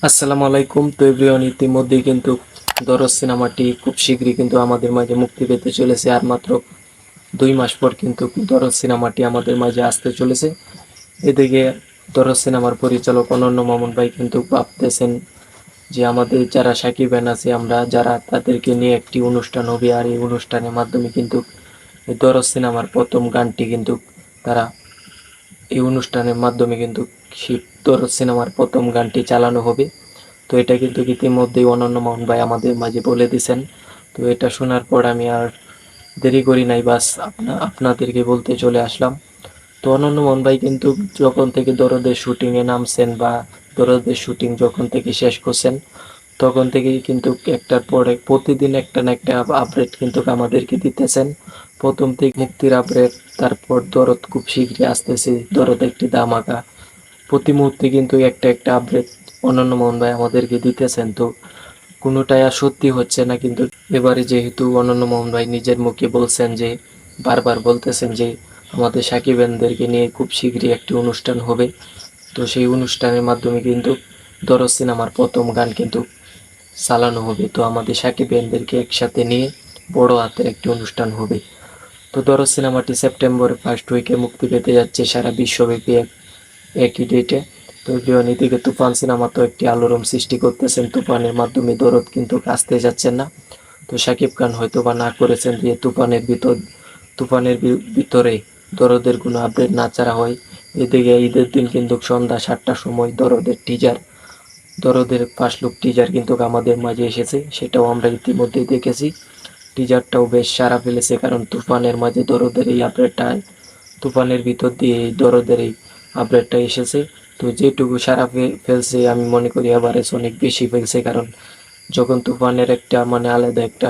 আসসালামু আলাইকুম। তো এভরিওয়ান, ইতিমধ্যেই কিন্তু দরজ সিনেমাটি খুব শীঘ্রই কিন্তু আমাদের মাঝে মুক্তি পেতে চলেছে। আর মাত্র 2 মাস পর কিন্তু দরজ সিনেমাটি আমাদের মাঝে আসতে চলেছে। এদিকে দরজ সিনেমার পরিচালক অনন্য মামুন ভাই কিন্তু ভাবতেছেন যে আমাদের যারা সাকিব খান আছে, আমরা যারা তাদেরকে নিয়ে একটি অনুষ্ঠান হবে, আর এই অনুষ্ঠানের মাধ্যমে কিন্তু এই দরজ সিনেমার প্রথম গানটি কিন্তু তারা এই অনুষ্ঠানের মাধ্যমে কিন্তু সেই দরজ সিনেমার প্রথম গানটি চালানো হবে। তো এটা কিন্তু ইতিমধ্যেই অনন্য মোহন ভাই আমাদের মাঝে বলে দিছেন। তো এটা শোনার পর আমি আর দেরি করি নাই, বাস আপনাদেরকে বলতে চলে আসলাম। তো অনন্য মোহন ভাই কিন্তু যখন থেকে দরদের শুটিংয়ে নামছেন বা দরদের শুটিং যখন থেকে শেষ করছেন, তখন থেকেই কিন্তু একটার পরে প্রতিদিন একটা না একটা আপডেট কিন্তু আমাদেরকে দিতেছেন। প্রথম থেকে মুক্তির আপডেট, তারপর দরদ খুব শীঘ্রই আসতেছে, দরদ একটি ধামাকা, প্রতি মুহূর্তে কিন্তু একটা একটা আপডেট অনন্য মোহন ভাই আমাদেরকে দিতেছেন। তো কোনোটাই আর সত্যি হচ্ছে না, কিন্তু এবারে যেহেতু অনন্য মোহন ভাই নিজের মুখে বলছেন যে, বারবার বলতেছেন যে আমাদের সাকিব খানদেরকে নিয়ে খুব শীঘ্রই একটি অনুষ্ঠান হবে। তো সেই অনুষ্ঠানের মাধ্যমে কিন্তু দরজ সিনেমার প্রথম গান কিন্তু চালানো হবে। তো আমাদের সাকিব খানদেরকে একসাথে নিয়ে বড় হাতের একটি অনুষ্ঠান হবে। তো দরজ সিনেমাটি সেপ্টেম্বরের ফার্স্ট উইকে মুক্তি পেতে যাচ্ছে সারা বিশ্বব্যাপী একই ডেটে। তো এদিকে তুফান সিনেমা তো একটি আলোড়ন সৃষ্টি করতেছেন, তুফানের মাধ্যমে দরদ কিন্তু আসতে যাচ্ছেন না। তো শাকিব খান হয়তো বা না করেছেন যে তুফানের ভিতরে দরদের কোনো আপডেট না ছাড়া হয়। এদিকে ঈদের দিন কিন্তু সন্ধ্যা 7টার সময় দরদের ফার্স্ট লুক টিজার কিন্তু আমাদের মাঝে এসেছে, সেটাও আমরা ইতিমধ্যেই দেখেছি। টিজারটাও বেশ সাড়া ফেলেছে, কারণ তুফানের মাঝে দরদের এই আপডেটটা, তুফানের ভিতর দিয়ে এই দরদের এই আপডেটটা এসেছে। তো যেটুকু সাড়া ফেলছে আমি মনে করি এভারেজ অনেক বেশি ফেলছে, কারণ যখন তুফানের একটা মানে আলাদা একটা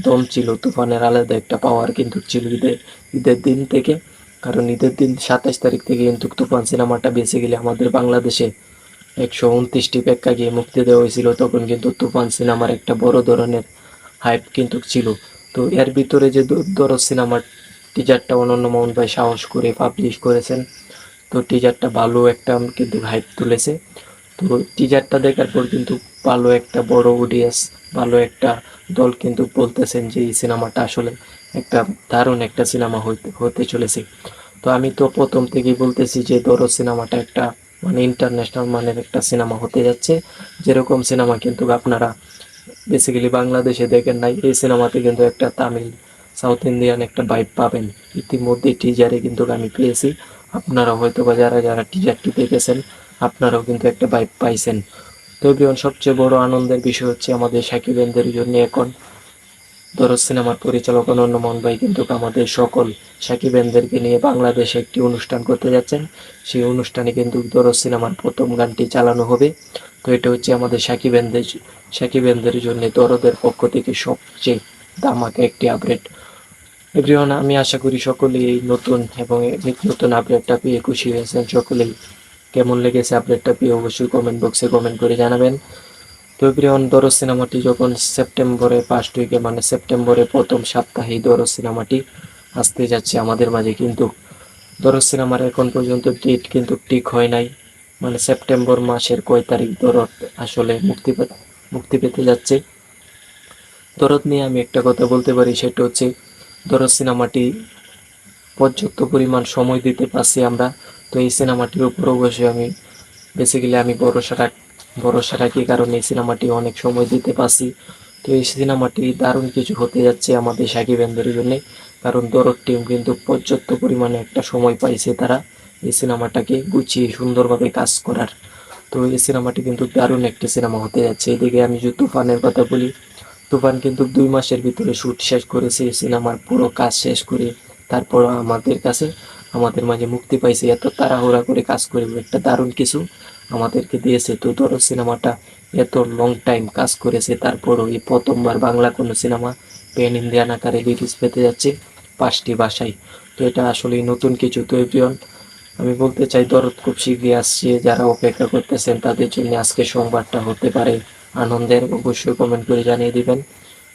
দম ছিল, তুফানের আলাদা একটা পাওয়ার কিন্তু ছিল ঈদের দিন থেকে। কারণ ঈদের দিন 27 তারিখ থেকে কিন্তু তুফান সিনেমাটা বেসিক্যালি আমাদের বাংলাদেশে 129টি প্রেক্ষাগৃহে মুক্তি দেওয়া হয়েছিল। তখন কিন্তু তুফান সিনেমার একটা বড় ধরনের হাইপ কিন্তু ছিল। তো এর ভিতরে যে দরদ সিনেমার টিজারটা অনন্য মোহন ভাই সাহস করে পাবলিশ করেছেন, তো টিজারটা ভালো একটা কিন্তু হাইপ তুলেছে। তো টিজারটা দেখার পর কিন্তু ভালো একটা বড় অডিয়েন্স, ভালো একটা দল কিন্তু বলতেছেন যে এই সিনেমাটা আসলে একটা দারুণ একটা সিনেমা হতে চলেছে। তো আমি তো প্রথম থেকেই বলতেছি যে দরদ সিনেমাটা একটা মানে ইন্টারন্যাশনাল মানের একটা সিনেমা হতে যাচ্ছে। যেরকম সিনেমা কিন্তু আপনারা বেসিক্যালি বাংলাদেশে দেখেন নাই, এই সিনেমাতে কিন্তু একটা তামিল সাউথ ইন্ডিয়ান একটা ভাইব পাবেন। ইতিমধ্যে টিজারে কিন্তু আমি পেয়েছি, আপনারা হয়তো বা যারা যারা টিজারটি দেখেছেন আপনারাও কিন্তু একটা ভাইব পাইছেন। তো এভরিওয়ান, সবচেয়ে বড় আনন্দের বিষয় হচ্ছে আমাদের সাকিব খানদের জন্য এখন দরদ সিনেমার পরিচালক অনন্য মোহন ভাই কিন্তু আমাদের সকল সাকিব খানদেরকে নিয়ে বাংলাদেশে একটি অনুষ্ঠান করতে যাচ্ছেন। সেই অনুষ্ঠানে কিন্তু দরদ সিনেমার প্রথম গানটি চালানো হবে। তো এটা হচ্ছে আমাদের সাকিব খানদের জন্য দরদের পক্ষ থেকে সবচেয়ে ধামাকা একটি আপডেট। এভরিওয়ান, আমি আশা করি সকলেই এই নতুন এবং নতুন আপডেটটা পেয়ে খুশি হয়েছেন। সকলেই কেমন লেগেছে আপডেটটা পেয়ে অবশ্যই কমেন্ট বক্সে কমেন্ট করে জানাবেন। তো এভরিওয়ান, দরজ সিনেমাটি যখন সেপ্টেম্বরে ফার্স্ট উইকে মানে সেপ্টেম্বরের প্রথম সপ্তাহেই দরজ সিনেমাটি আসতে যাচ্ছে আমাদের মাঝে, কিন্তু দরজ সিনেমার এখন পর্যন্ত ডেট কিন্তু ঠিক হয় নাই, মানে সেপ্টেম্বর মাসের কয় তারিখ দরদ আসলে মুক্তি পেতে যাচ্ছে। দরদ নিয়ে আমি একটা কথা বলতে পারি, সেটা হচ্ছে দরদ সিনেমাটি পর্যাপ্ত পরিমাণ সময় দিতে পারছি আমরা। তো এই সিনেমাটির উপর অবশ্যই আমি বেসিক্যালি আমি ভরসা রাখি, কারণ এই সিনেমাটি অনেক সময় দিতে পারছি। তো এই সিনেমাটি দারুণ কিছু হতে যাচ্ছে আমাদের সাকিব খানদের জন্য, কারণ দরদ টিম কিন্তু পর্যাপ্ত পরিমাণে একটা সময় পাইছে তারা এই সিনেমাটাকে গুছিয়ে সুন্দরভাবে কাজ করার। তো এই সিনেমাটি কিন্তু দারুণ একটি সিনেমা হতে যাচ্ছে। এদিকে আমি যদি তুফানের কথা বলি, তুফান কিন্তু 2 মাসের ভিতরে শ্যুট শেষ করেছে, এই সিনেমার পুরো কাজ শেষ করে তারপর আমাদের মাঝে মুক্তি পাইছে। এত তাড়াহুড়া করে কাজ করে একটা দারুণ কিছু আমাদেরকে দিয়েছে। তো ধরো সিনেমাটা এত লং টাইম কাজ করেছে, তারপরও এই প্রথমবার বাংলা কোনো সিনেমা প্যান ইন্ডিয়ান আকারে রিলিজ পেতে যাচ্ছে 5টি ভাষায়। তো এটা আসলেই নতুন কিছু। তো এভরিওয়ান, আমি বলতে চাই দরদ খুব শীঘ্রই আসছে, যারা অপেক্ষা করতেছেন তাদের জন্য আজকে সংবাদটা হতে পারে আনন্দের। অবশ্যই কমেন্ট করে জানিয়ে দিবেন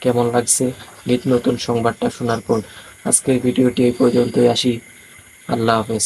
কেমন লাগছে নতুন সংবাদটা শোনার পর। আজকের ভিডিওটি এই পর্যন্তই, আসি। আল্লাহ হাফেজ।